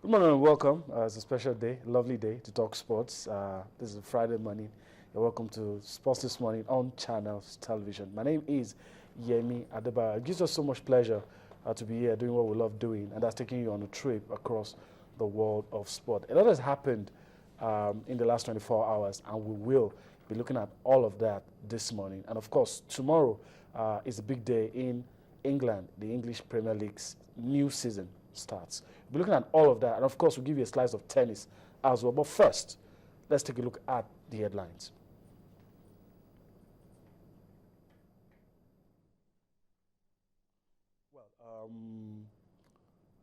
Good morning and welcome. It's a special day, lovely day to talk sports. This is a Friday morning. You're welcome to Sports This Morning on Channels Television. My name is Yemi Adebayo. It gives us so much pleasure to be here doing what we love doing, and that's taking you on a trip across the world of sport. A lot has happened in the last 24 hours, and we will be looking at all of that this morning. And of course, tomorrow is a big day in England. The English Premier League's new season starts. We'll be looking at all of that, and of course, we'll give you a slice of tennis as well. But first, let's take a look at the headlines. Well,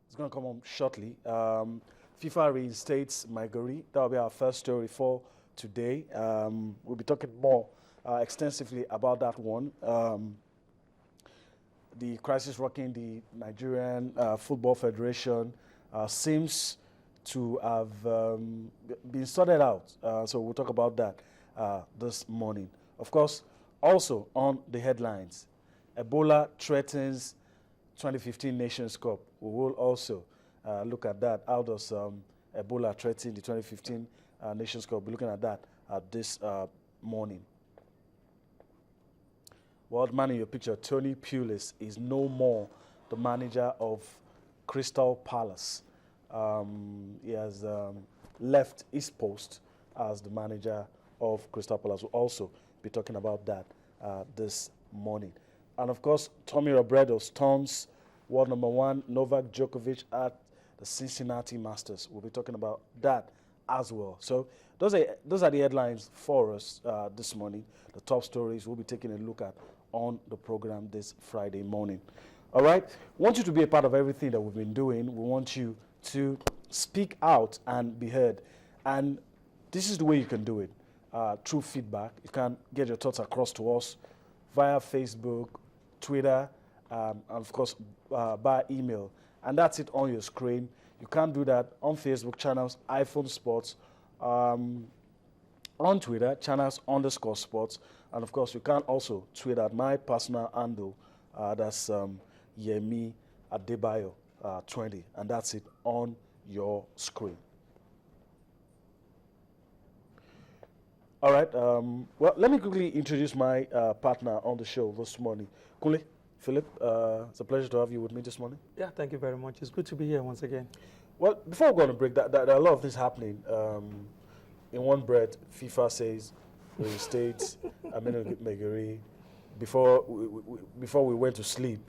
it's going to come on shortly. FIFA reinstates Maigari. That will be our first story for today. We'll be talking more extensively about that one. The crisis rocking the Nigerian Football Federation seems to have been sorted out. So we'll talk about that this morning. Of course, also on the headlines, Ebola threatens 2015 Nations Cup. We will also look at that. How does Ebola threaten the 2015 Nations Cup? We're looking at that this morning. World man in your picture, Tony Pulis, is no more the manager of Crystal Palace. He has left his post as the manager of Crystal Palace. We'll also be talking about that this morning. And of course, Tommy Robredo stuns world number one Novak Djokovic at the Cincinnati Masters. We'll be talking about that as well. So those are the headlines for us this morning. The top stories we'll be taking a look at on the program this Friday morning. All right? We want you to be a part of everything that we've been doing. We want you to speak out and be heard. And this is the way you can do it, through feedback. You can get your thoughts across to us via Facebook, Twitter, and of course, by email. And that's it on your screen. You can do that on Facebook channels, iPhone Sports, on Twitter, channels_sports. And of course, you can also tweet at my personal handle, that's Yemi Adebayo 20, and that's it on your screen. All right, well, let me quickly introduce my partner on the show this morning. Kunle, Philip, it's a pleasure to have you with me this morning. Yeah, thank you very much. It's good to be here once again. Well, before we go on a break, there are a lot of things happening. In one breath, FIFA says, Reinstates, Aminu Maigari. Before we went to sleep,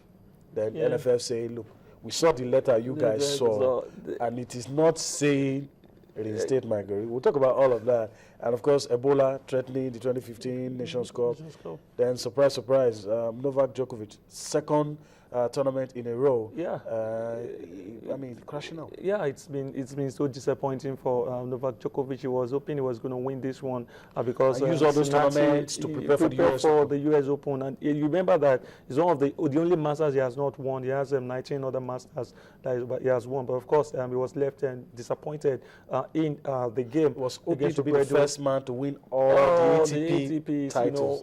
then NFF say, look, we saw the letter you guys saw, and it is not saying reinstate Maigari. We'll talk about all of that. And of course, Ebola threatening the 2015 Nations Cup. Then, surprise, surprise, Novak Djokovic, second tournament in a row. Yeah. I mean, crashing out. Yeah, it's been so disappointing for Novak Djokovic. He was hoping he was going to win this one because use all those tournaments to prepare for the US Open. And you remember that it's one of the only Masters he has not won. He has 19 other Masters that he has won. But of course, he was left disappointed in the game. He was hoping to be the first man to win all the ATP titles.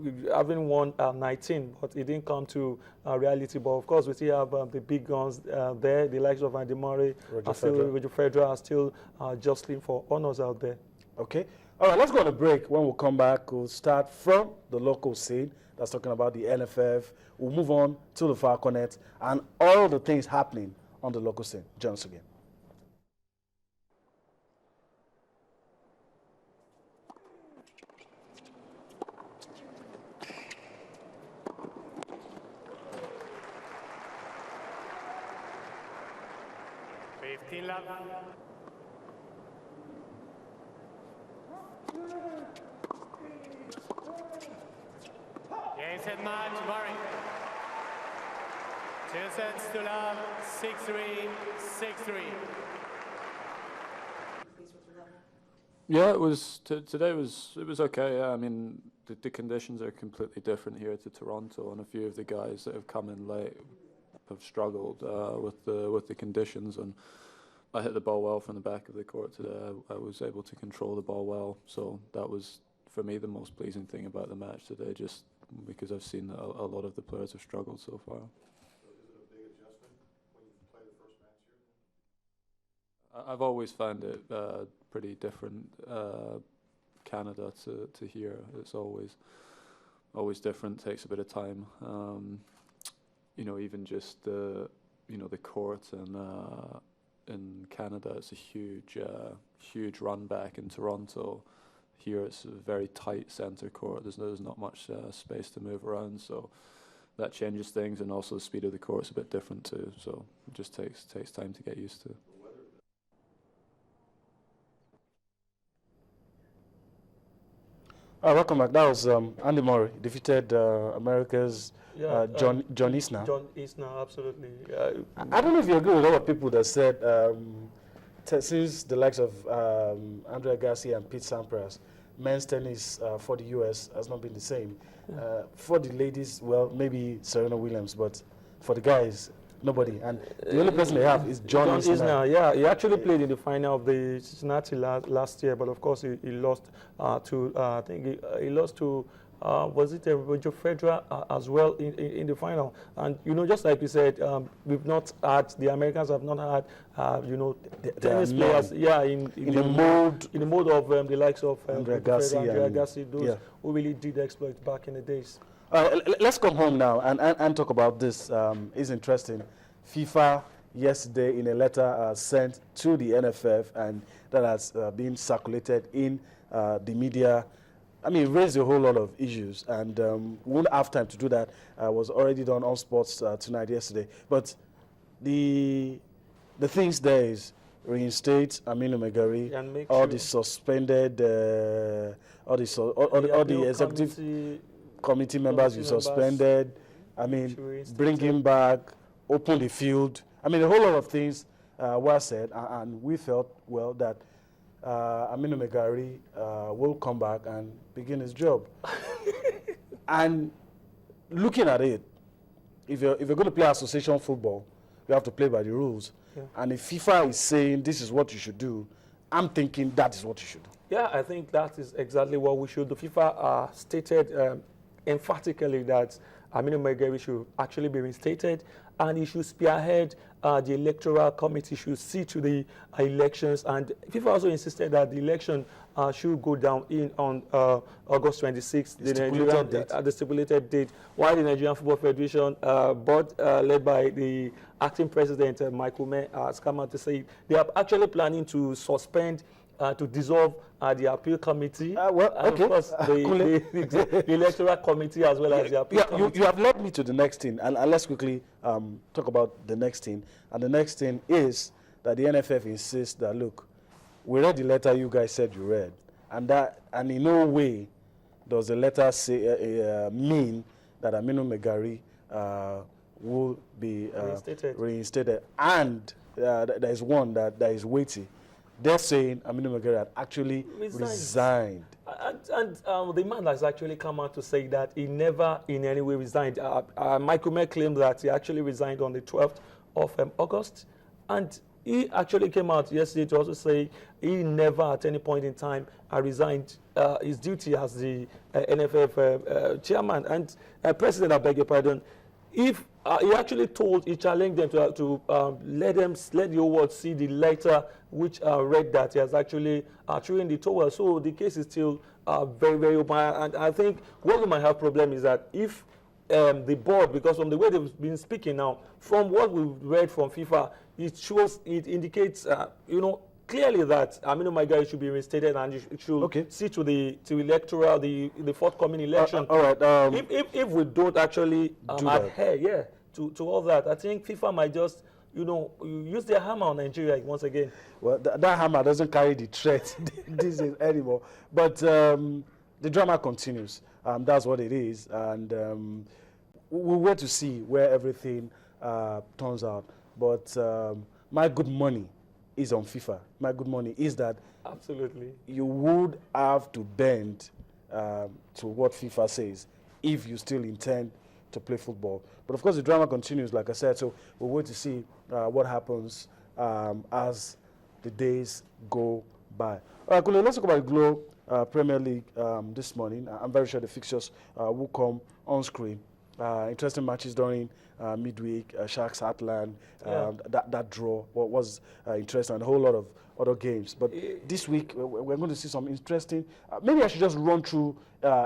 You know, having won 19, but it didn't come to reality. But of course, we still have the big guns there. The likes of Andy Murray, Roger Federer are still jostling for honors out there. Okay. All right, let's go on a break. When we come back, we'll start from the local scene. That's talking about the NFF. We'll move on to the Falconet and all the things happening on the local scene. Join us again. Game set match, Murray. 2 sets to love, 6-3, 6-3. Yeah, it was today was okay. Yeah, I mean the conditions are completely different here to Toronto, and a few of the guys that have come in late have struggled with the conditions. And I hit the ball well from the back of the court today. I was able to control the ball well, so that was for me the most pleasing thing about the match today. Just because I've seen a lot of the players have struggled so far. So is it a big adjustment when you play the first match here? I've always found it pretty different, Canada to here. It's always different, takes a bit of time. Even just the court in Canada, it's a huge run back. In Toronto, here it's a very tight centre court. There's not much space to move around, so that changes things, and also the speed of the court's a bit different too. So it just takes time to get used to. Welcome back. That was Andy Murray defeated America's John Isner. John Isner, absolutely. I don't know if you agree with a lot of people that said since the likes of Andre Agassi and Pete Sampras, men's tennis for the U.S. has not been the same. For the ladies, well, maybe Serena Williams, but for the guys, nobody. And the only person they have is John Isner. Yeah, he actually played in the final of the Cincinnati last year, but of course he lost to, I think he lost to, was it Roger Federer as well in the final? And, just like you said, we've not had, the Americans have not had, tennis players, in the mode of the likes of Andre Agassi, those who really did exploit back in the days. Let's come home now and talk about this. It's interesting. FIFA yesterday, in a letter sent to the NFF, and that has been circulated in the media, raised a whole lot of issues, and we won't have time to do that. Was already done on Sports Tonight yesterday. But the things there is reinstate Aminu Maigari, all the suspended, all the executive committee members you suspended. Bring him back, open the field. A whole lot of things were said, and we felt, well, that Aminu Maigari will come back and begin his job. And looking at it, if you're going to play association football, you have to play by the rules. Yeah. And if FIFA is saying this is what you should do, I'm thinking that is what you should do. Yeah, I think that is exactly what we should do. FIFA stated emphatically that Aminu Maigari should actually be reinstated, and he should spearhead the electoral committee, should see to the elections. And FIFA also insisted that the election should go down on August 26th, the stipulated date, while the Nigerian Football Federation board, led by the acting president, Michael May, has come out to say they are actually planning to suspend, to dissolve the appeal committee, and of course the electoral committee, as well as the appeal committee. You have led me to the next thing, and let's quickly talk about the next thing. And the next thing is that the NFF insists that, look, we read the letter you guys said you read, and in no way does the letter say mean that Aminu Maigari will be reinstated. And there is one that is weighty. They're saying Aminu Maigari had actually resigned. And the man has actually come out to say that he never in any way resigned. Michael May claimed that he actually resigned on the 12th of August. And he actually came out yesterday to also say he never at any point in time resigned his duty as the NFF chairman and president, I beg your pardon. If he actually he challenged them to let the whole world see the letter which read that he has actually thrown the towel. So the case is still very, very open. And I think what we might have problem is that if the board, because from the way they've been speaking now, from what we've read from FIFA, it indicates, clearly that Aminu Maigari should be reinstated, and you should see to the electoral, the forthcoming election. All right. If we don't actually adhere, to all that, I think FIFA might just, use their hammer on Nigeria once again. Well, that hammer doesn't carry the threat this is anymore. But the drama continues. That's what it is, and we'll wait to see where everything turns out. But my good money is on FIFA. My good money is that absolutely you would have to bend to what FIFA says if you still intend to play football. But of course the drama continues, like I said, so we'll wait to see what happens as the days go by. All right, Kule, let's talk about the Globe Premier League this morning. I'm very sure the fixtures will come on screen interesting matches during midweek. Sharks Heartland, that draw was interesting, and a whole lot of other games. But this week we're going to see some interesting. Maybe I should just run through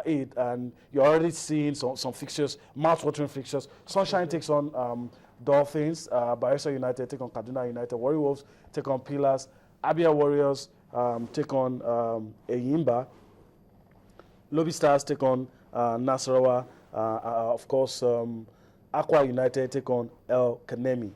it, and you're already seeing some fixtures, mouth-watering fixtures. Sunshine takes on Dolphins. Bayelsa United take on Kaduna United. Warri Wolves take on Pillars. Abia Warriors take on Eyimba. Lobby Stars take on Nasarawa. Of course, Aqua United take on El Kanemi.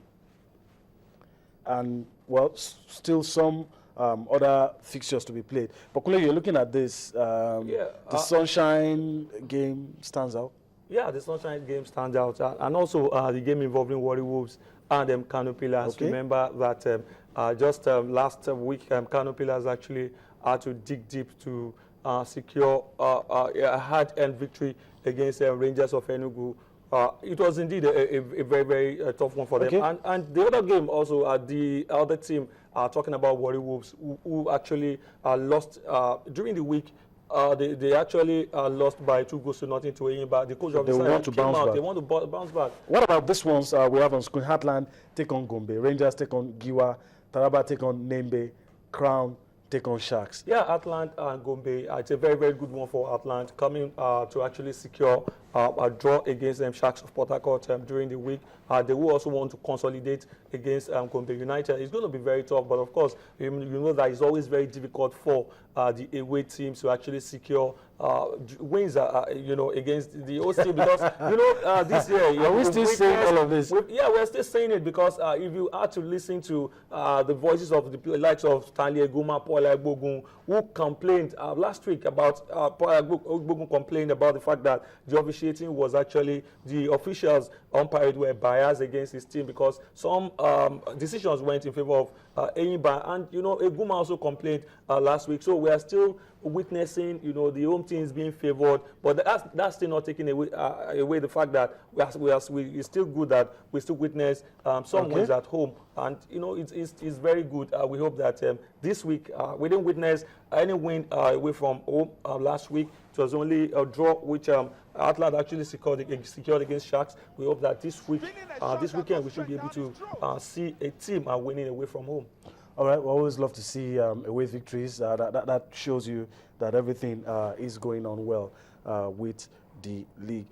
And, well, still some other fixtures to be played. But, Kule, you're looking at this. The Sunshine game stands out. Yeah, the Sunshine game stands out. And also the game involving Warri Wolves and Kano Pillars. Okay. Remember that just last week, Kano Pillars actually had to dig deep to secure a hard-earned victory against Rangers of Enugu. It was indeed a very, very tough one for them. And the other game also, the other team talking about Warri Wolves, who actually lost during the week. They actually lost by 2-0 to Eyimba. The coach of the side came out. They want to bounce back. What about this ones we have on screen? Heartland take on Gombe. Rangers take on Giwa. Taraba take on Nembe. Crown take on Sharks. Yeah, Heartland and Gombe. It's a very, very good one for Heartland, coming to actually secure a draw against Sharks of Port Harcourt during the week. They will also want to consolidate against Gombe United. It's going to be very tough, but of course, you know that it's always very difficult for the away teams to actually secure wins, against the host team, because this year. Are we still saying all of this? We're still saying it because if you are to listen to the voices of the likes of Stanley Eguma, Paul Agbogun, who complained last week about Paul Agbogun complained about the fact that the officiating was actually the officials umpired were biased against his team because some decisions went in favor of Eyimba, and Eguma also complained last week. So we are still witnessing, the home teams being favored, but that's still not taking away the fact that it's still good that we still witness some wins at home, and it's very good. We hope that this week we didn't witness any win away from home last week. It was only a draw which Atlant actually secured against Sharks. We hope that this weekend we should be able to see a team winning away from home. All right, we always love to see away victories. That shows you that everything is going on well with the league.